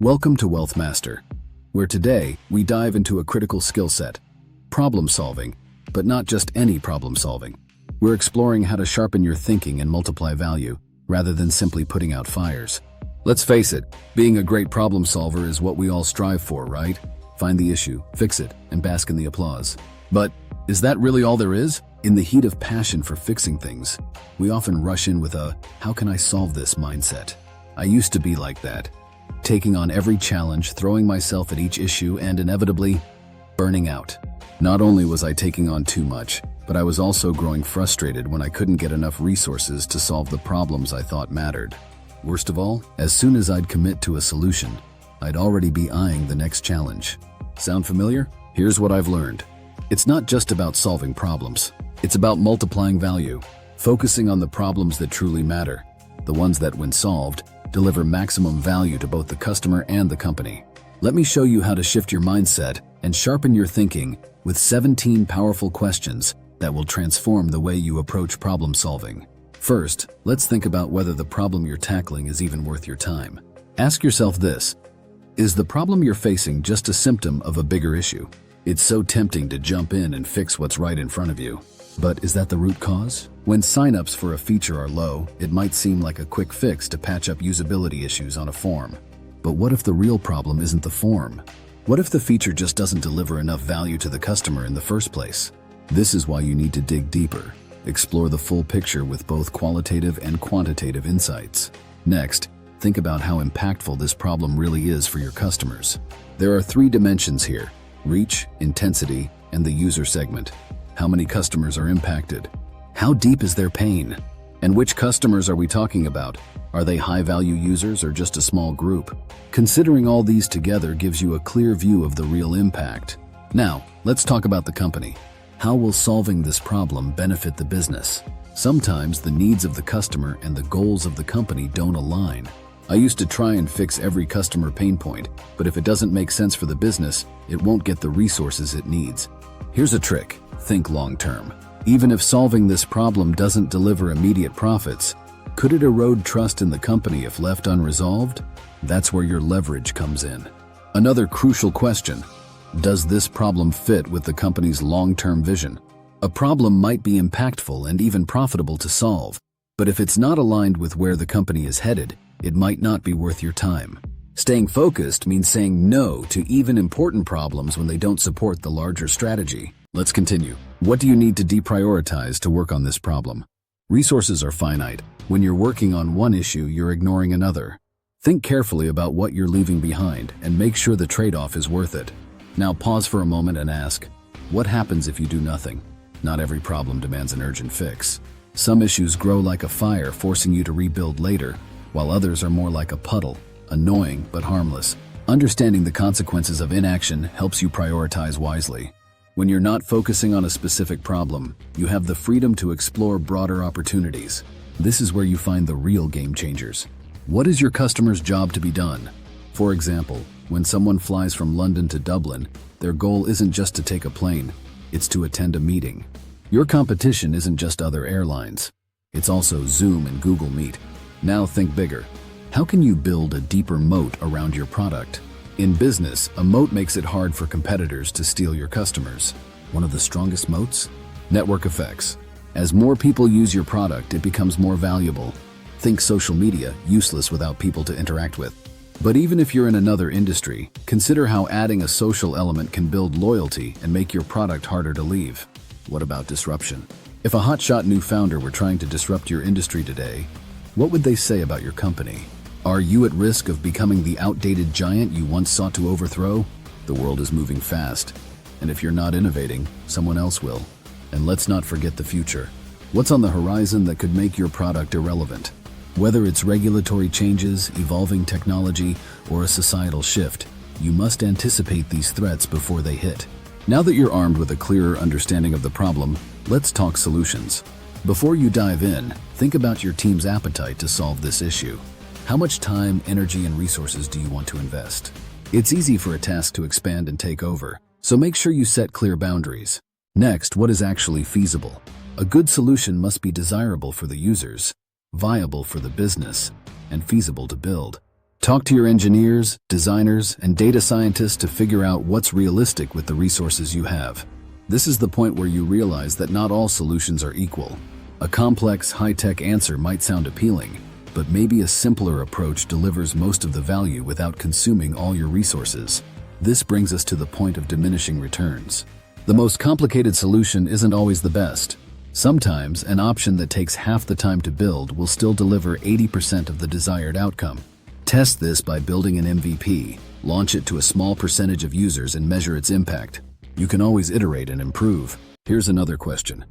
Welcome to Wealth Master, where today we dive into a critical skill set, problem solving, but not just any problem solving. We're exploring how to sharpen your thinking and multiply value, rather than simply putting out fires. Let's face it, being a great problem solver is what we all strive for, right? Find the issue, fix it, and bask in the applause. But is that really all there is? In the heat of passion for fixing things, we often rush in with a, how can I solve this mindset? I used to be like that, taking on every challenge, throwing myself at each issue, and inevitably burning out. Not only was I taking on too much, but I was also growing frustrated when I couldn't get enough resources to solve the problems I thought mattered. Worst of all, as soon as I'd commit to a solution, I'd already be eyeing the next challenge. Sound familiar? Here's what I've learned. It's not just about solving problems. It's about multiplying value, focusing on the problems that truly matter, the ones that, when solved, deliver maximum value to both the customer and the company. Let me show you how to shift your mindset and sharpen your thinking with 17 powerful questions that will transform the way you approach problem solving. First, let's think about whether the problem you're tackling is even worth your time. Ask yourself this: is the problem you're facing just a symptom of a bigger issue? It's so tempting to jump in and fix what's right in front of you. But is that the root cause? When signups for a feature are low, it might seem like a quick fix to patch up usability issues on a form. But what if the real problem isn't the form? What if the feature just doesn't deliver enough value to the customer in the first place? This is why you need to dig deeper. Explore the full picture with both qualitative and quantitative insights. Next, think about how impactful this problem really is for your customers. There are 3 dimensions here: reach, intensity, and the user segment. How many customers are impacted? How deep is their pain? And which customers are we talking about? Are they high-value users or just a small group? Considering all these together gives you a clear view of the real impact. Now, let's talk about the company. How will solving this problem benefit the business? Sometimes the needs of the customer and the goals of the company don't align. I used to try and fix every customer pain point, but if it doesn't make sense for the business, it won't get the resources it needs. Here's a trick: think long-term. Even if solving this problem doesn't deliver immediate profits, could it erode trust in the company if left unresolved? That's where your leverage comes in. Another crucial question: does this problem fit with the company's long-term vision? A problem might be impactful and even profitable to solve, but if it's not aligned with where the company is headed, it might not be worth your time. Staying focused means saying no to even important problems when they don't support the larger strategy. Let's continue. What do you need to deprioritize to work on this problem? Resources are finite. When you're working on one issue, you're ignoring another. Think carefully about what you're leaving behind and make sure the trade-off is worth it. Now pause for a moment and ask, what happens if you do nothing? Not every problem demands an urgent fix. Some issues grow like a fire, forcing you to rebuild later, while others are more like a puddle, annoying but harmless. Understanding the consequences of inaction helps you prioritize wisely. When you're not focusing on a specific problem, you have the freedom to explore broader opportunities. This is where you find the real game changers. What is your customer's job to be done? For example, when someone flies from London to Dublin, their goal isn't just to take a plane, it's to attend a meeting. Your competition isn't just other airlines. It's also Zoom and Google Meet. Now think bigger. How can you build a deeper moat around your product? In business, a moat makes it hard for competitors to steal your customers. One of the strongest moats? Network effects. As more people use your product, it becomes more valuable. Think social media, useless without people to interact with. But even if you're in another industry, consider how adding a social element can build loyalty and make your product harder to leave. What about disruption? If a hotshot new founder were trying to disrupt your industry today, what would they say about your company? Are you at risk of becoming the outdated giant you once sought to overthrow? The world is moving fast, and if you're not innovating, someone else will. And let's not forget the future. What's on the horizon that could make your product irrelevant? Whether it's regulatory changes, evolving technology, or a societal shift, you must anticipate these threats before they hit. Now that you're armed with a clearer understanding of the problem, let's talk solutions. Before you dive in, think about your team's appetite to solve this issue. How much time, energy, and resources do you want to invest? It's easy for a task to expand and take over, so make sure you set clear boundaries. Next, what is actually feasible? A good solution must be desirable for the users, viable for the business, and feasible to build. Talk to your engineers, designers, and data scientists to figure out what's realistic with the resources you have. This is the point where you realize that not all solutions are equal. A complex, high-tech answer might sound appealing, but maybe a simpler approach delivers most of the value without consuming all your resources. This brings us to the point of diminishing returns. The most complicated solution isn't always the best. Sometimes, an option that takes half the time to build will still deliver 80% of the desired outcome. Test this by building an MVP, launch it to a small percentage of users and measure its impact. You can always iterate and improve. Here's another question.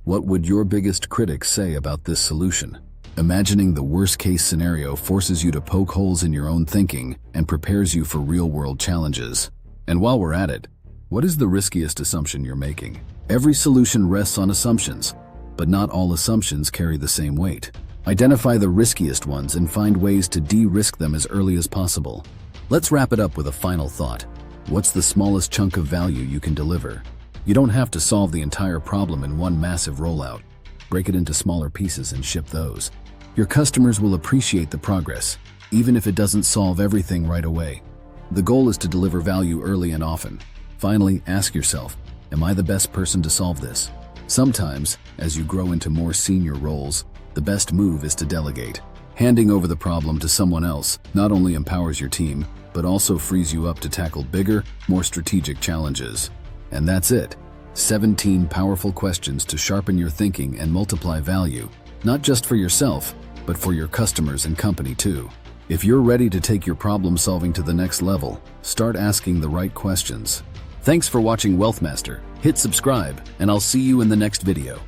What would your biggest critics say about this solution? Imagining the worst-case scenario forces you to poke holes in your own thinking and prepares you for real-world challenges. And while we're at it, what is the riskiest assumption you're making? Every solution rests on assumptions, but not all assumptions carry the same weight. Identify the riskiest ones and find ways to de-risk them as early as possible. Let's wrap it up with a final thought. What's the smallest chunk of value you can deliver? You don't have to solve the entire problem in one massive rollout. Break it into smaller pieces and ship those. Your customers will appreciate the progress, even if it doesn't solve everything right away. The goal is to deliver value early and often. Finally, ask yourself, am I the best person to solve this? Sometimes, as you grow into more senior roles, the best move is to delegate. Handing over the problem to someone else not only empowers your team, but also frees you up to tackle bigger, more strategic challenges. And that's it. 17 powerful questions to sharpen your thinking and multiply value, not just for yourself, but for your customers and company too. If you're ready to take your problem solving to the next level, start asking the right questions. Thanks for watching Wealth Master. Hit subscribe, and I'll see you in the next video.